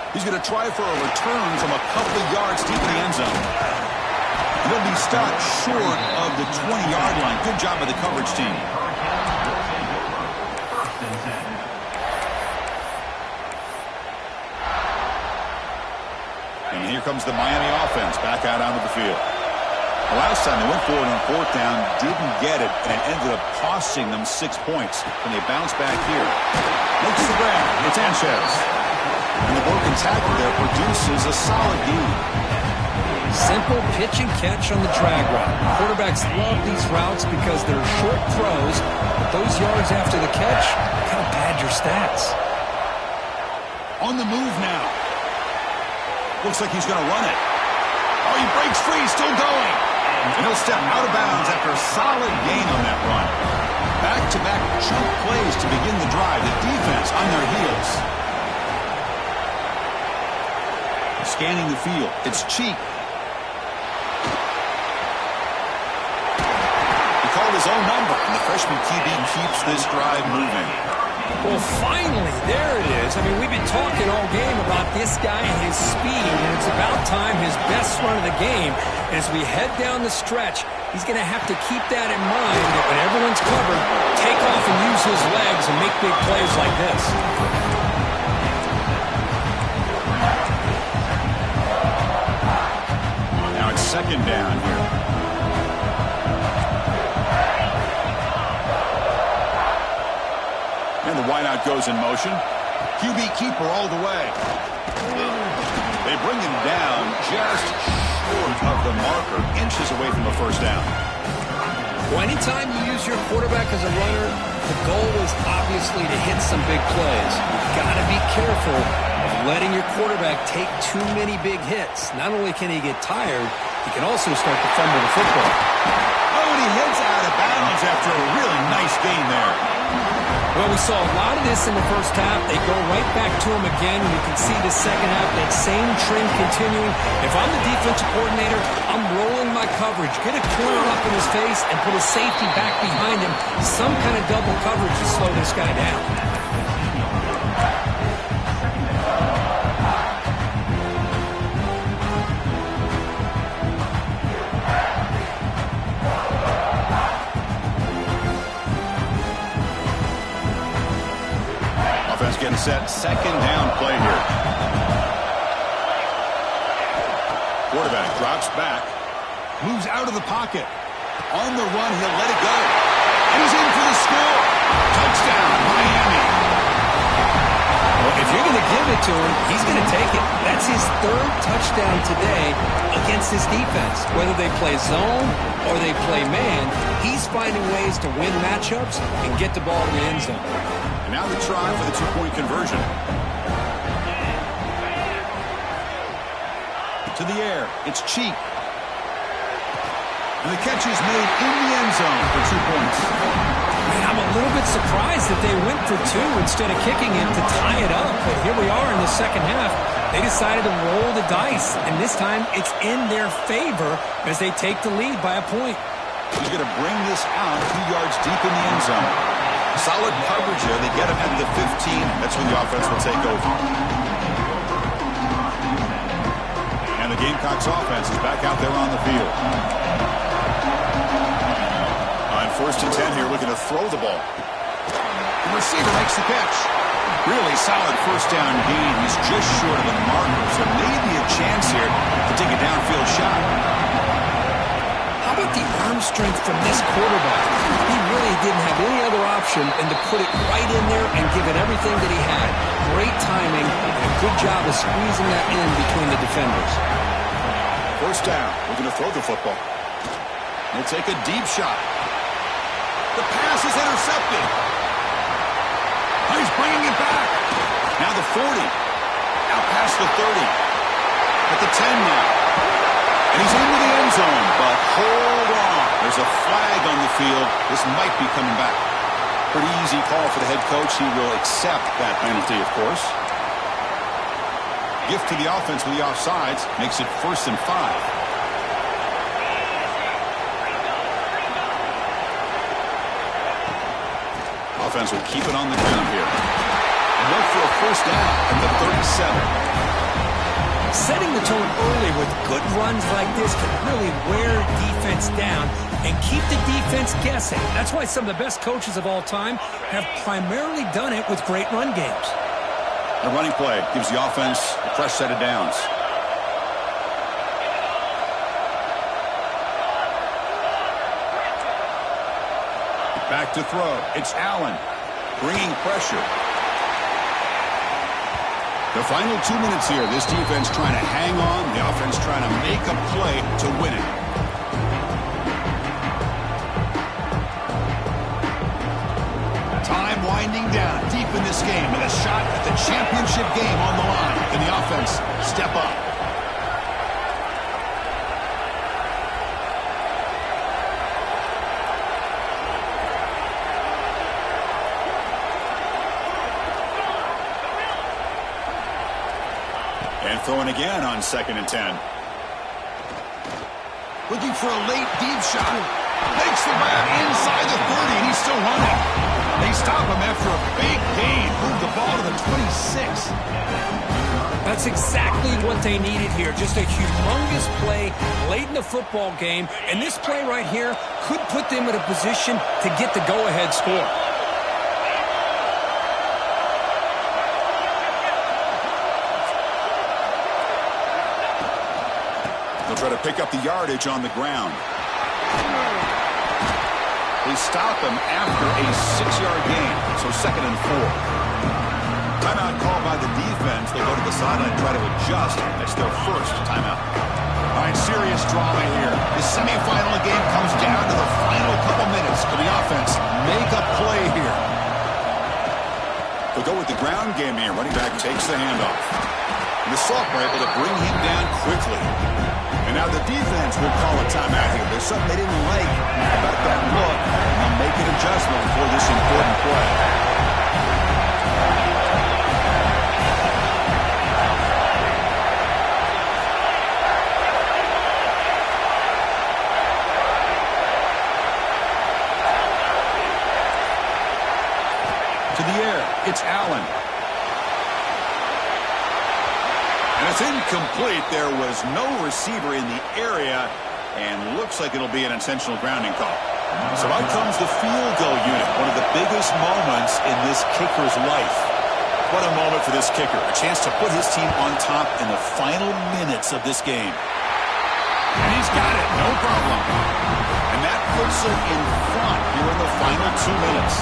He's going to try for a return from a couple of yards deep in the end zone. He'll be stopped short of the 20-yard line. Good job by the coverage team. And here comes the Miami offense back out onto the field. The last time they went for it on 4th down, didn't get it, and ended up costing them 6 points. And they bounce back here. Makes the grab. It's Sanchez. And the broken tackle there produces a solid gain. Simple pitch and catch on the drag route. Quarterbacks love these routes because they're short throws, but those yards after the catch kind of pad your stats. On the move now. Looks like he's going to run it. Oh, he breaks free, still going. And he'll step out of bounds after a solid gain on that run. Back-to-back chunk plays to begin the drive. The defense on their heels. Scanning the field. It's Cheek. He called his own number, and the freshman QB keeps this drive moving. Well, finally, there it is. I mean, we've been talking all game about this guy and his speed, and it's about time his best run of the game. As we head down the stretch, he's going to have to keep that in mind that when everyone's covered, take off and use his legs and make big plays like this. Now it's 2nd down here. And the wideout goes in motion. QB keeper all the way. They bring him down just short of the marker, inches away from a 1st down. Well, anytime you use your quarterback as a runner, the goal is obviously to hit some big plays. You've got to be careful of letting your quarterback take too many big hits. Not only can he get tired, he can also start to fumble the football. Oh, and he heads out of bounds after a really nice gain there. Well, we saw a lot of this in the 1st half. They go right back to him again, and you can see the 2nd half, that same trend continuing. If I'm the defensive coordinator, I'm rolling my coverage. Get a corner up in his face and put a safety back behind him. Some kind of double coverage to slow this guy down. Getting set, 2nd down play here. Quarterback drops back, moves out of the pocket. On the run, he'll let it go. And he's in for the score. Touchdown, Miami. Well, if you're going to give it to him, he's going to take it. That's his third touchdown today against this defense. Whether they play zone or they play man, he's finding ways to win matchups and get the ball in the end zone. And now the try for the two-point conversion. To the air, it's Cheek. And the catch is made in the end zone for 2 points. Man, I'm a little bit surprised that they went for two instead of kicking it to tie it up. But here we are in the second half. They decided to roll the dice, and this time it's in their favor as they take the lead by a point. He's going to bring this out 2 yards deep in the end zone. Solid coverage here. They get him at the 15. That's when the offense will take over. And the Gamecocks offense is back out there on the field. On 1st and 10 here, looking to throw the ball. The receiver makes the catch. Really solid first down gain. He's just short of the marker, so maybe a chance here to take a downfield shot. How about the arm strength from this quarterback? He really didn't have any other option than to put it right in there and give it everything that he had. Great timing and a good job of squeezing that in between the defenders. First down. We're going to throw the football. He'll take a deep shot. The pass is intercepted. He's bringing it back. Now the 40. Out past the 30. At the 10 now. And he's into the end zone, but hold on. There's a flag on the field. This might be coming back. Pretty easy call for the head coach. He will accept that penalty, of course. Gift to the offense with the offsides. Makes it 1st and 5. Offense will keep it on the ground here. And look for a first down at the 37. Setting the tone early with good runs like this can really wear defense down and keep the defense guessing. That's why some of the best coaches of all time have primarily done it with great run games. The running play gives the offense a fresh set of downs. Back to throw. It's Allen bringing pressure. The final 2 minutes here. This defense trying to hang on. The offense trying to make a play to win it. Time winding down deep in this game and a shot at the championship game on the line. Can the offense step up? And throwing again on 2nd and 10. Looking for a late deep shot. Makes the grab inside the 30, and he's still running. They stop him after a big gain. Move the ball to the 26. That's exactly what they needed here. Just a humongous play late in the football game. And this play right here could put them in a position to get the go-ahead score. They'll try to pick up the yardage on the ground. They stop him after a 6-yard gain, so 2nd and 4. Timeout called by the defense. They'll go to the sideline and try to adjust. That's their first timeout. All right, serious drama here. The semifinal game comes down to the final couple minutes. Can the offense make a play here? They'll go with the ground game here. Running back takes the handoff. And the sophomore able to bring him down quickly. And now the defense will call a timeout here. There's something they didn't like about that look. And they'll make an adjustment for this important play. To the air, it's Allen. And it's incomplete. There was no receiver in the area, and looks like it'll be an intentional grounding call. So out comes the field goal unit, one of the biggest moments in this kicker's life. What a moment for this kicker. A chance to put his team on top in the final minutes of this game. And he's got it, no problem. And that puts it in front here in the final 2 minutes.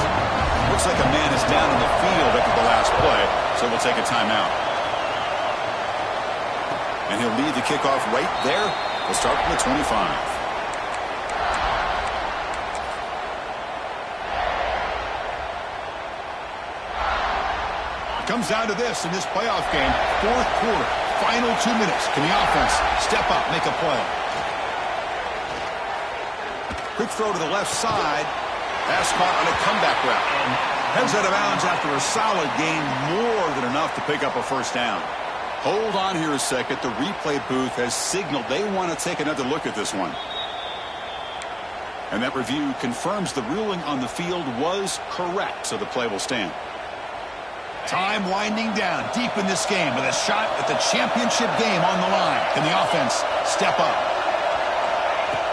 Looks like a man is down in the field after the last play, so we'll take a timeout. And he'll lead the kickoff right there. We'll start from the 25. Comes down to this in this playoff game. Fourth quarter, final 2 minutes. Can the offense step up, make a play? Quick throw to the left side. Pass caught on a comeback route. Heads out of bounds after a solid gain, more than enough to pick up a first down. Hold on here a second. The replay booth has signaled they want to take another look at this one. And that review confirms the ruling on the field was correct, so the play will stand. Time winding down deep in this game with a shot at the championship game on the line. Can the offense step up?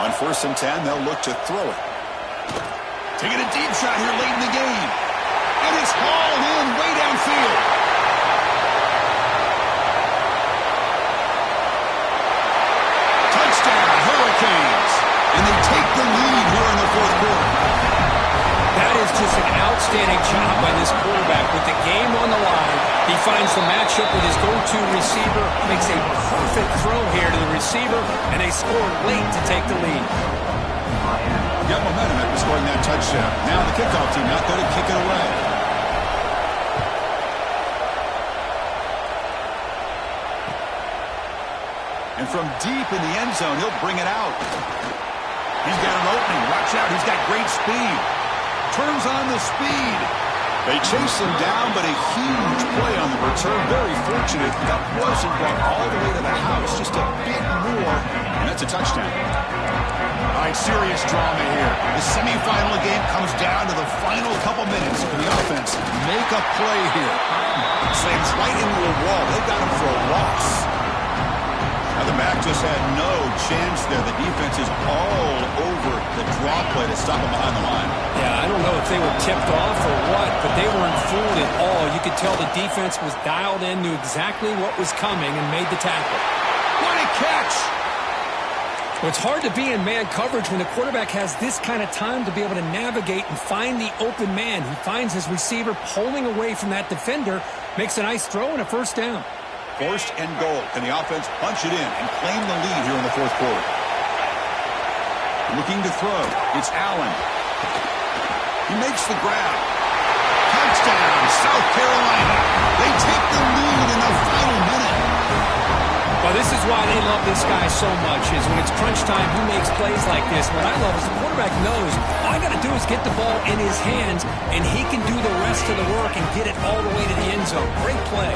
On 1st and 10, they'll look to throw it. Taking a deep shot here late in the game. And it's hauled in way downfield. Touchdown, Hurricanes. And they take the lead here in the fourth quarter. That is just an outstanding job by this quarterback. With the game on the line, he finds the matchup with his go-to receiver, makes a perfect throw here to the receiver, and they score late to take the lead. Got momentum after scoring that touchdown. Now the kickoff team out there to kick it away. And from deep in the end zone, he'll bring it out. He's got an opening. Watch out. He's got great speed. Turns on the speed. They chase him down, but a huge play on the return. Very fortunate that wasn't brought all the way to the house. Just a bit more, and that's a touchdown. All right, serious drama here. The semifinal game comes down to the final couple minutes. Can the offense make a play here? Slams right into a wall. They got him for a loss. Now the back just had no chance there. The defense is all over the draw play to stop him behind the line. Yeah, I don't know if they were tipped off or what, but they weren't fooled at all. You could tell the defense was dialed in, knew exactly what was coming, and made the tackle. What a catch! Well, it's hard to be in man coverage when the quarterback has this kind of time to be able to navigate and find the open man. He finds his receiver pulling away from that defender, makes a nice throw and a first down. 1st and goal. Can the offense punch it in and claim the lead here in the fourth quarter? Looking to throw. It's Allen. He makes the grab. Touchdown, South Carolina. They take the lead in the final minute. Well, this is why they love this guy so much, is when it's crunch time, he makes plays like this. What I love is the quarterback knows all I got to do is get the ball in his hands, and he can do the rest of the work and get it all the way to the end zone. Great play.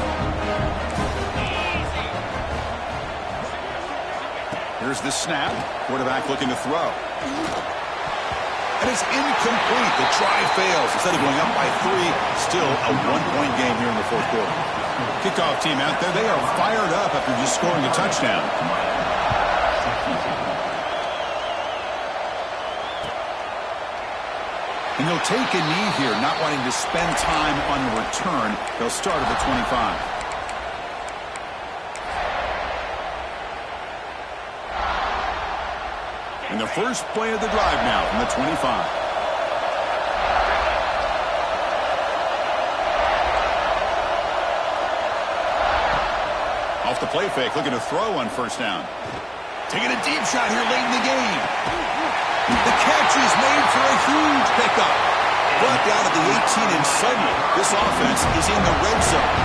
Here's the snap. Quarterback looking to throw. And it's incomplete. The try fails. Instead of going up by 3, still a 1-point game here in the fourth quarter. Kickoff team out there. They are fired up after just scoring a touchdown. And they'll take a knee here, not wanting to spend time on a return. They'll start at the 25. And the first play of the drive now from the 25. Off the play fake, looking to throw on first down. Taking a deep shot here late in the game. The catch is made for a huge pickup. Brought down at the 18, and suddenly this offense is in the red zone.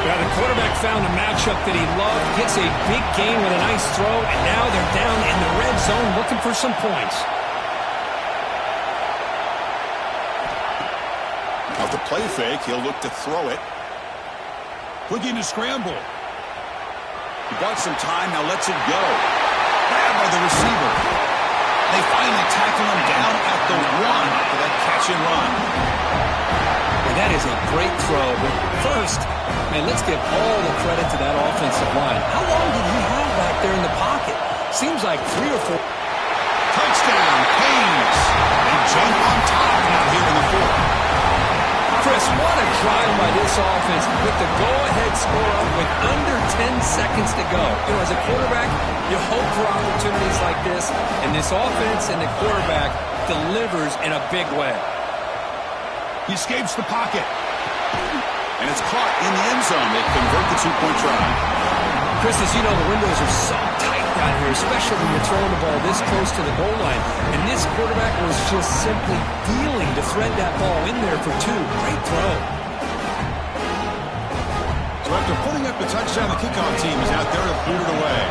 Yeah, the quarterback found a matchup that he loved, gets a big gain with a nice throw, and now they're down in the red zone looking for some points. Off the play fake, he'll look to throw it. Looking to scramble. He got some time, now lets it go. Grabbed by the receiver. They finally tackle him down at the 1 for that catch and run. And that is a great throw, but first, man, let's give all the credit to that offensive line. How long did he have back there in the pocket? Seems like 3 or 4. Touchdown, Canes. They jump on top now here in the fourth. Chris, what a drive by this offense with the go-ahead score up with under 10 seconds to go. You know, as a quarterback, you hope for opportunities like this, and this offense and the quarterback delivers in a big way. He escapes the pocket. And it's caught in the end zone. They convert the two-point try. Chris, as you know, the windows are so tight down here, especially when you're throwing the ball this close to the goal line. And this quarterback was just simply dealing to thread that ball in there for two. Great throw. So after putting up the touchdown, the kickoff team is out there to boot it away.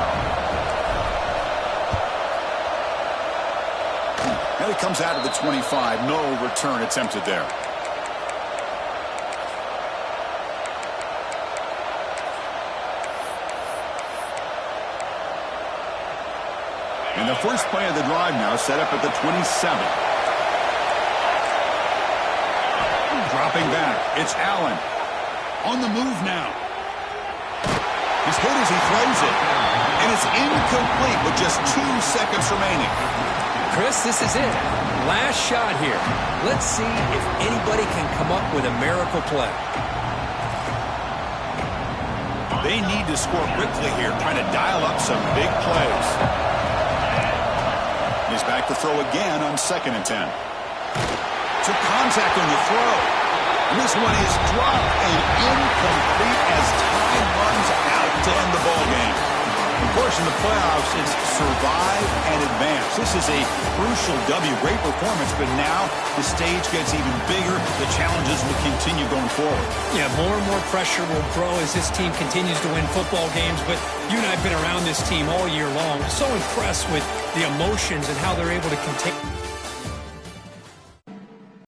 Now he comes out of the 25. No return attempted there. And the first play of the drive now set up at the 27. Dropping back. It's Allen. On the move now. He's hit as he throws it. And it's incomplete with just 2 seconds remaining. Chris, this is it. Last shot here. Let's see if anybody can come up with a miracle play. They need to score quickly here, trying to dial up some big plays. He's back to throw again on 2nd and 10. Took contact on the throw. And this one is dropped and incomplete as time runs out to end the ball game. Of course, in the playoffs, it's survive and advance. This is a crucial W. Great performance, but now the stage gets even bigger. The challenges will continue going forward. Yeah, more and more pressure will grow as this team continues to win football games. But you and I have been around this team all year long. So impressed with the emotions and how they're able to contain.